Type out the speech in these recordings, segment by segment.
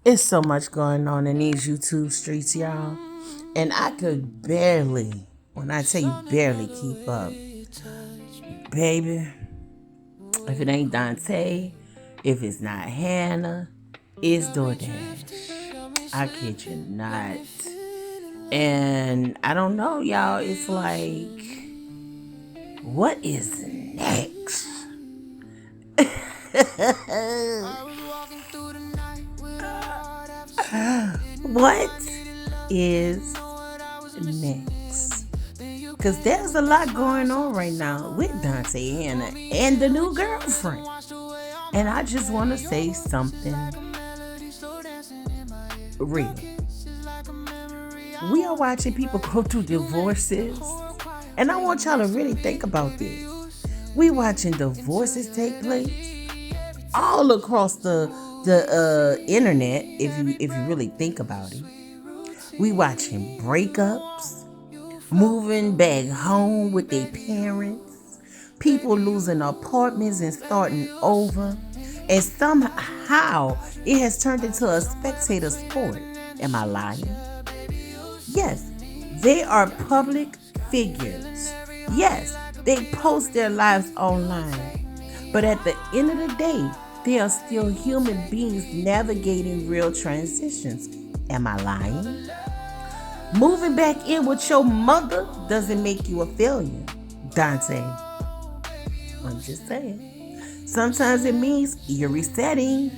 It's so much going on in these YouTube streets, y'all. And I could barely, when I tell you barely, keep up. Baby, if it ain't Dontay, if it's not Hannah, it's DoorDash. I kid you not. And I don't know, y'all. It's like, what is next? What is next? Because there's a lot going on right now with Dontay and Hannah and the new girlfriend. And I just want to say something real. We are watching people go through divorces. And I want y'all to really think about this. We watching divorces take place all across the internet, if you really think about it. We watching breakups, moving back home with their parents, people losing apartments and starting over, and somehow it has turned into a spectator sport. Am I lying? Yes, they are public figures. Yes, they post their lives online. But at the end of the day, they are still human beings navigating real transitions. Am I lying? Moving back in with your mother doesn't make you a failure, Dontay. I'm just saying. Sometimes it means you're resetting,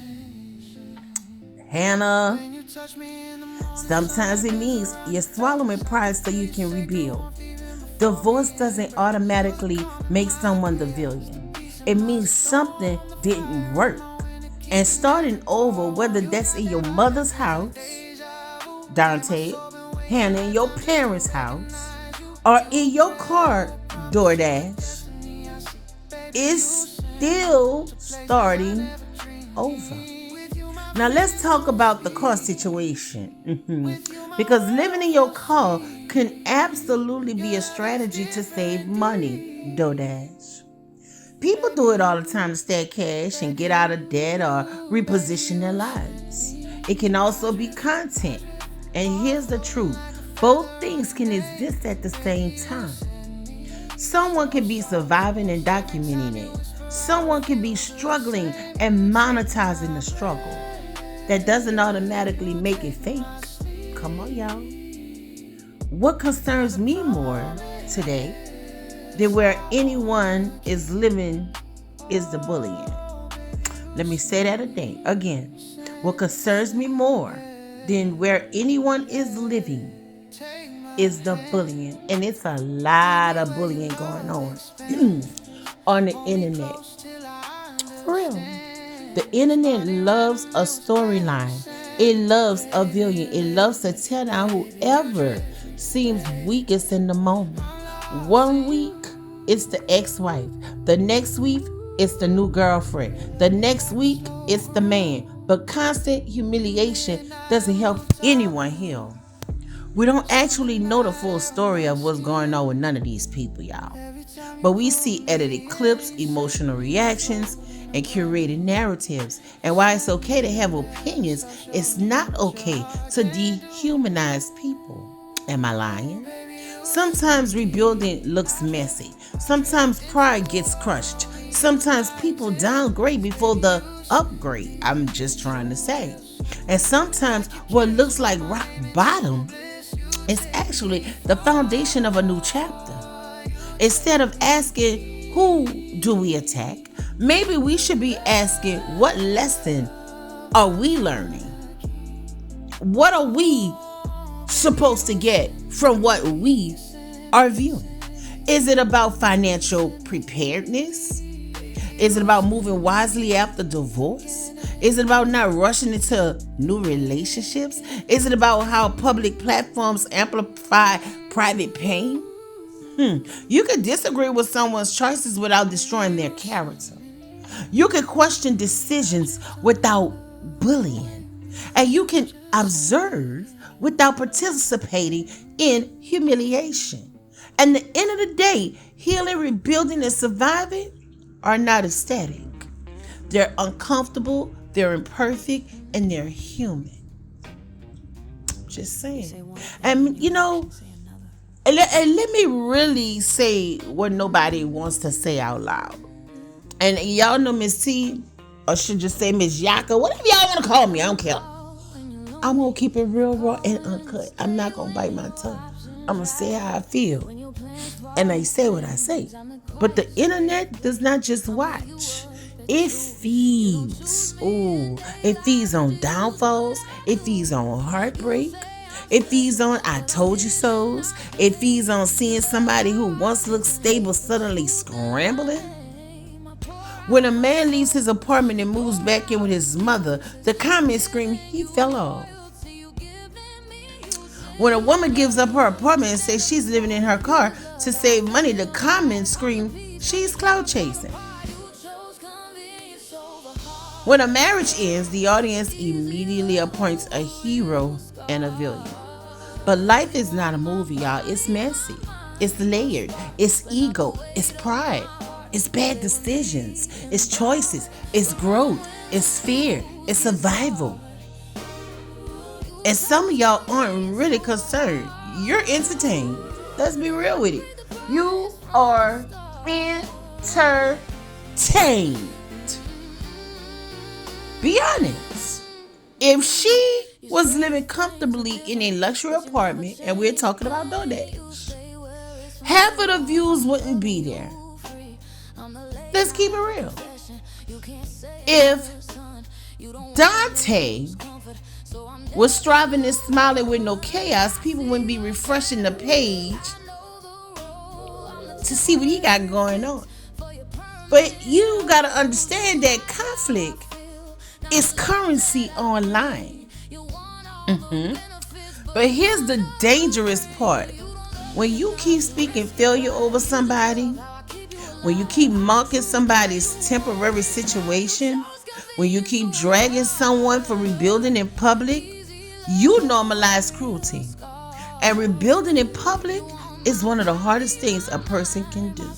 Hannah. Sometimes it means you're swallowing pride so you can rebuild. Divorce doesn't automatically make someone the villain. It means something didn't work. And starting over, whether that's in your mother's house, Dontay, Hannah, in your parents' house, or in your car, DoorDash, is still starting over. Now let's talk about the car situation. Because living in your car can absolutely be a strategy to save money, DoorDash. People do it all the time to stack cash and get out of debt or reposition their lives. It can also be content. And here's the truth. Both things can exist at the same time. Someone can be surviving and documenting it. Someone can be struggling and monetizing the struggle. That doesn't automatically make it fake. Come on, y'all. What concerns me more today than where anyone is living is the bullying. Let me say that again. What concerns me more than where anyone is living is the bullying. And it's a lot of bullying going on the internet. For real. The internet loves a storyline. It loves a villain. It loves to tear down whoever seems weakest in the moment. 1 week, it's the ex-wife. The next week, it's the new girlfriend. The next week, it's the man. But constant humiliation doesn't help anyone heal. We don't actually know the full story of what's going on with none of these people, y'all. But we see edited clips, emotional reactions, and curated narratives. And while it's okay to have opinions, it's not okay to dehumanize people. Am I lying? Sometimes rebuilding looks messy. Sometimes pride gets crushed. Sometimes people downgrade before the upgrade. I'm just trying to say. And sometimes what looks like rock bottom is actually the foundation of a new chapter. Instead of asking, who do we attack? Maybe we should be asking, what lesson are we learning? What are we supposed to get from what we are viewing? Is it about financial preparedness? Is it about moving wisely after divorce? Is it about not rushing into new relationships? Is it about how public platforms amplify private pain? You can disagree with someone's choices without destroying their character. You can question decisions without bullying. And you can observe without participating in humiliation. And at the end of the day, healing, rebuilding, and surviving are not ecstatic. They're uncomfortable, they're imperfect, and they're human. Just saying. And and let me really say what nobody wants to say out loud. And y'all know Miss T, or should just say Miss Yaka, whatever y'all want to call me, I don't care. I'm going to keep it real raw and uncut. I'm not going to bite my tongue. I'm going to say how I feel. And I say what I say. But the internet does not just watch. It feeds. Ooh, it feeds on downfalls. It feeds on heartbreak. It feeds on I told you so's. It feeds on seeing somebody who once looked stable suddenly scrambling. When a man leaves his apartment and moves back in with his mother, the comments scream, he fell off. When a woman gives up her apartment and says she's living in her car to save money, the comments scream, she's clout chasing. When a marriage ends, the audience immediately appoints a hero and a villain. But life is not a movie, y'all. It's messy. It's layered. It's ego. It's pride. It's bad decisions. It's choices. It's growth. It's fear. It's survival. And some of y'all aren't really concerned. You're entertained. Let's be real with it. You are entertained. Be honest. If she was living comfortably in a luxury apartment, and we're talking about DoorDash, half of the views wouldn't be there. Let's keep it real. If Dontay was striving and smiling with no chaos, people wouldn't be refreshing the page to see what he got going on. But you gotta understand that conflict is currency online. But here's the dangerous part. When you keep speaking failure over somebody, when you keep mocking somebody's temporary situation, when you keep dragging someone for rebuilding in public, you normalize cruelty. And rebuilding in public is one of the hardest things a person can do.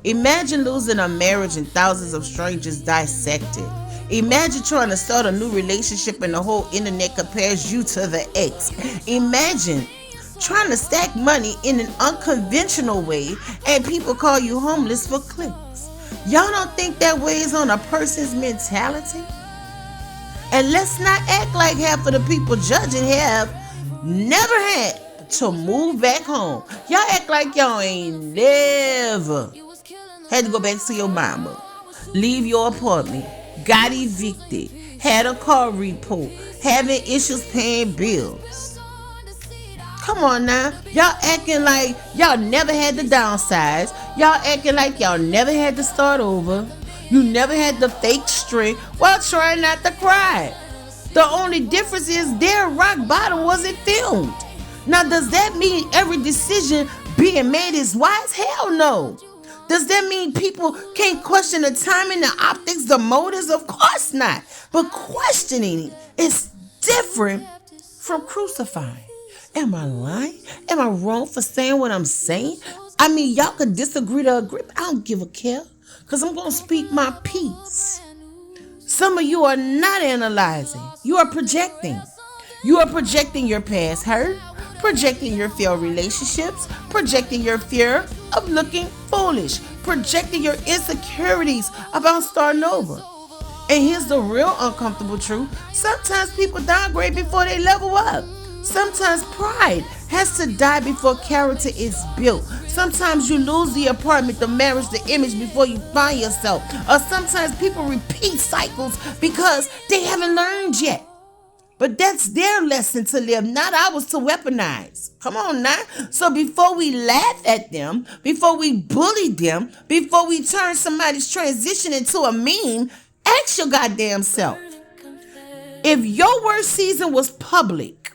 Imagine losing a marriage and thousands of strangers dissect it. Imagine trying to start a new relationship and the whole internet compares you to the ex. Imagine trying to stack money in an unconventional way and people call you homeless for clicks. Y'all don't think that weighs on a person's mentality? And let's not act like half of the people judging have never had to move back home. Y'all act like y'all ain't never had to go back to your mama, leave your apartment, got evicted, had a car report, having issues paying bills. Come on now. Y'all acting like y'all never had to downsize. Y'all acting like y'all never had to start over. You never had to fake strength while trying not to cry. The only difference is their rock bottom wasn't filmed. Now, does that mean every decision being made is wise? Hell no. Does that mean people can't question the timing, the optics, the motives? Of course not. But questioning is different from crucifying. Am I lying? Am I wrong for saying what I'm saying? I mean, y'all could disagree to agree, but I don't give a care. Because I'm going to speak my piece. Some of you are not analyzing. You are projecting. You are projecting your past hurt, projecting your failed relationships, projecting your fear of looking foolish, projecting your insecurities about starting over. And here's the real uncomfortable truth. Sometimes people downgrade before they level up. Sometimes pride has to die before character is built. Sometimes you lose the apartment, the marriage, the image before you find yourself. Or sometimes people repeat cycles because they haven't learned yet. But that's their lesson to live, not ours to weaponize. Come on now. So before we laugh at them, before we bully them, before we turn somebody's transition into a meme, ask your goddamn self. If your worst season was public,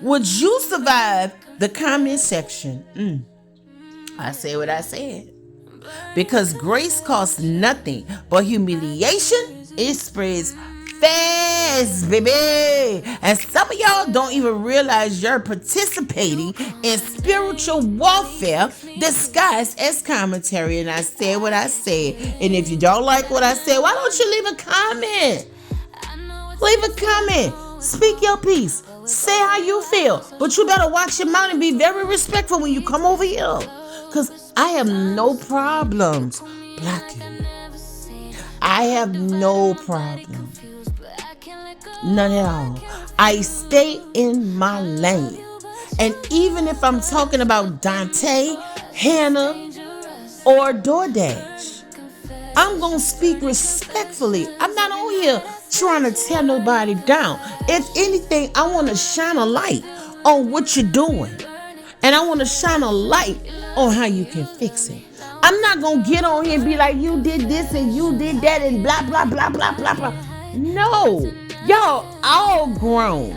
would you survive the comment section? I say what I said. Because grace costs nothing, but humiliation, it spreads fast, baby. And some of y'all don't even realize you're participating in spiritual warfare disguised as commentary. And I said what I said. And if you don't like what I said, why don't you leave a comment? Leave a comment. Speak your piece. Say how you feel, but you better watch your mouth and be very respectful when you come over here. Cause I have no problems blocking. I have no problem. None at all. I stay in my lane. And even if I'm talking about Dontay, Hannah, or DoorDash, I'm going to speak respectfully. I'm not on here trying to tear nobody down. If anything, I want to shine a light on what you're doing. And I want to shine a light on how you can fix it. I'm not going to get on here and be like, you did this and you did that and blah, blah, blah, blah, blah, blah. No. Y'all all grown.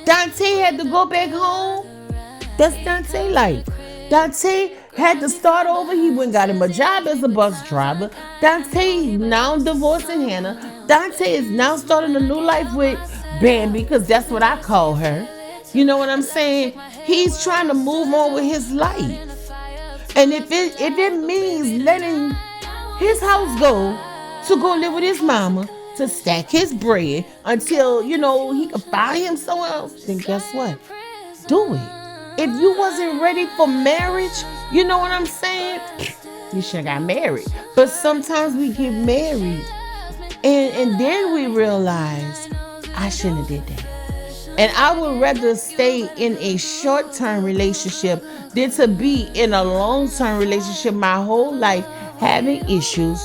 Dontay had to go back home. That's Dontay life. Dontay had to start over. He went and got him a job as a bus driver. Dontay now divorcing Hannah. Dontay is now starting a new life with Bambi, because that's what I call her. You know what I'm saying? He's trying to move on with his life. And if it means letting his house go live with his mama, to stack his bread until, he can find him somewhere else, then guess what? Do it. If you wasn't ready for marriage, you know what I'm saying? You should have got married. But sometimes we get married and then we realize I shouldn't have did that. And I would rather stay in a short-term relationship than to be in a long-term relationship my whole life, having issues,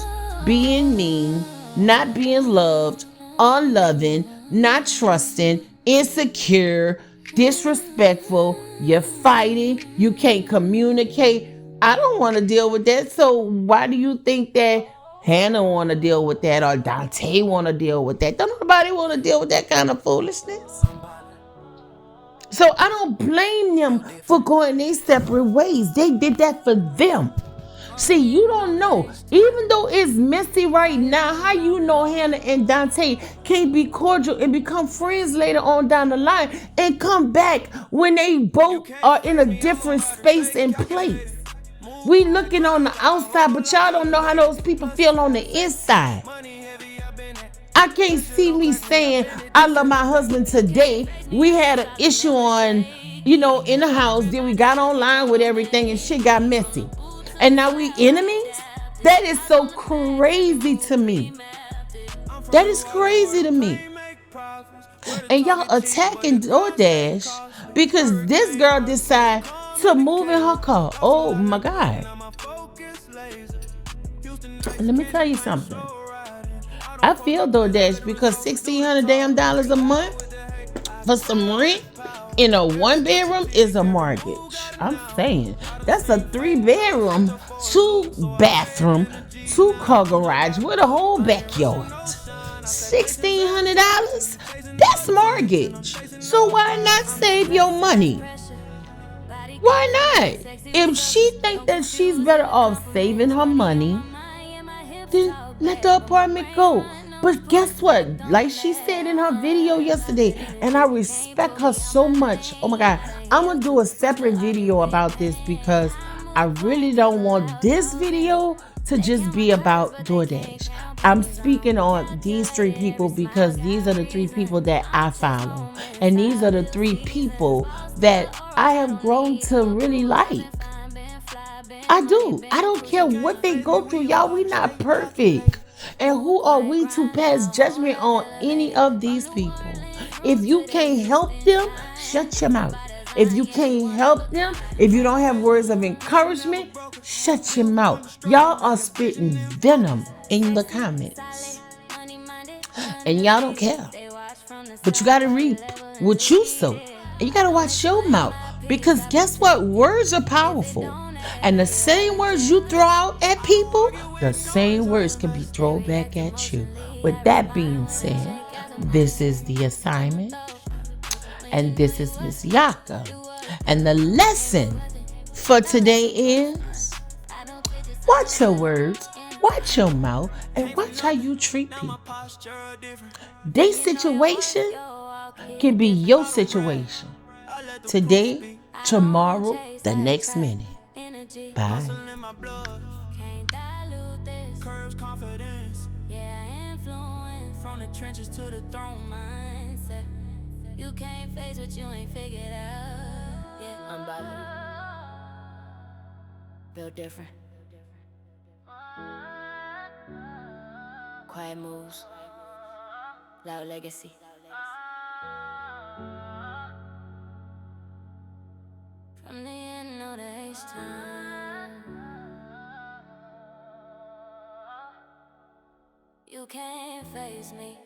being mean, not being loved, unloving, not trusting, insecure, disrespectful, you're fighting, you can't communicate. I don't want to deal with that. So why do you think that Hannah want to deal with that or Dontay want to deal with that? Don't nobody want to deal with that kind of foolishness. So I don't blame them for going their separate ways. They did that for them. See, you don't know. Even though it's messy right now, how you know Hannah and Dontay can't be cordial and become friends later on down the line and come back when they both are in a different space and place? We looking on the outside, but y'all don't know how those people feel on the inside. I can't see me saying I love my husband today. We had an issue on, in the house. Then we got online with everything and shit got messy. And now we enemies? That is so crazy to me. That is crazy to me. And y'all attacking DoorDash because this girl decided to move in her car. Oh my God. Let me tell you something. I feel DoorDash because $1,600 damn dollars a month for some rent in a 1-bedroom is a mortgage. I'm saying that's a 3-bedroom, 2-bathroom, 2-car garage with a whole backyard. $1,600? That's mortgage. So why not save your money? Why not? If she think that she's better off saving her money, then let the apartment go. But guess what? Like she said in her video yesterday, and I respect her so much. Oh my God. I'm going to do a separate video about this because I really don't want this video to just be about DoorDash. I'm speaking on these 3 people because these are the 3 people that I follow. And these are the 3 people that I have grown to really like. I do. I don't care what they go through. Y'all, we not perfect. And who are we to pass judgment on any of these people? If you can't help them, shut your mouth. If you can't help them, if you don't have words of encouragement, shut your mouth. Y'all are spitting venom in the comments. And y'all don't care. But you got to reap what you sow. And you got to watch your mouth. Because guess what? Words are powerful. And the same words you throw out at people, the same words can be thrown back at you. With that being said, this is the assignment. And this is Miss Yaka. And the lesson for today is watch your words, watch your mouth, and watch how you treat people. Their situation can be your situation. Today, tomorrow, the next minute. Bye. From the trenches to the throne mindset. You can't face what you ain't figured out. Yeah, I'm bothered. Built different. Quiet moves. Loud legacy. From the end of the H-time, you can't face me.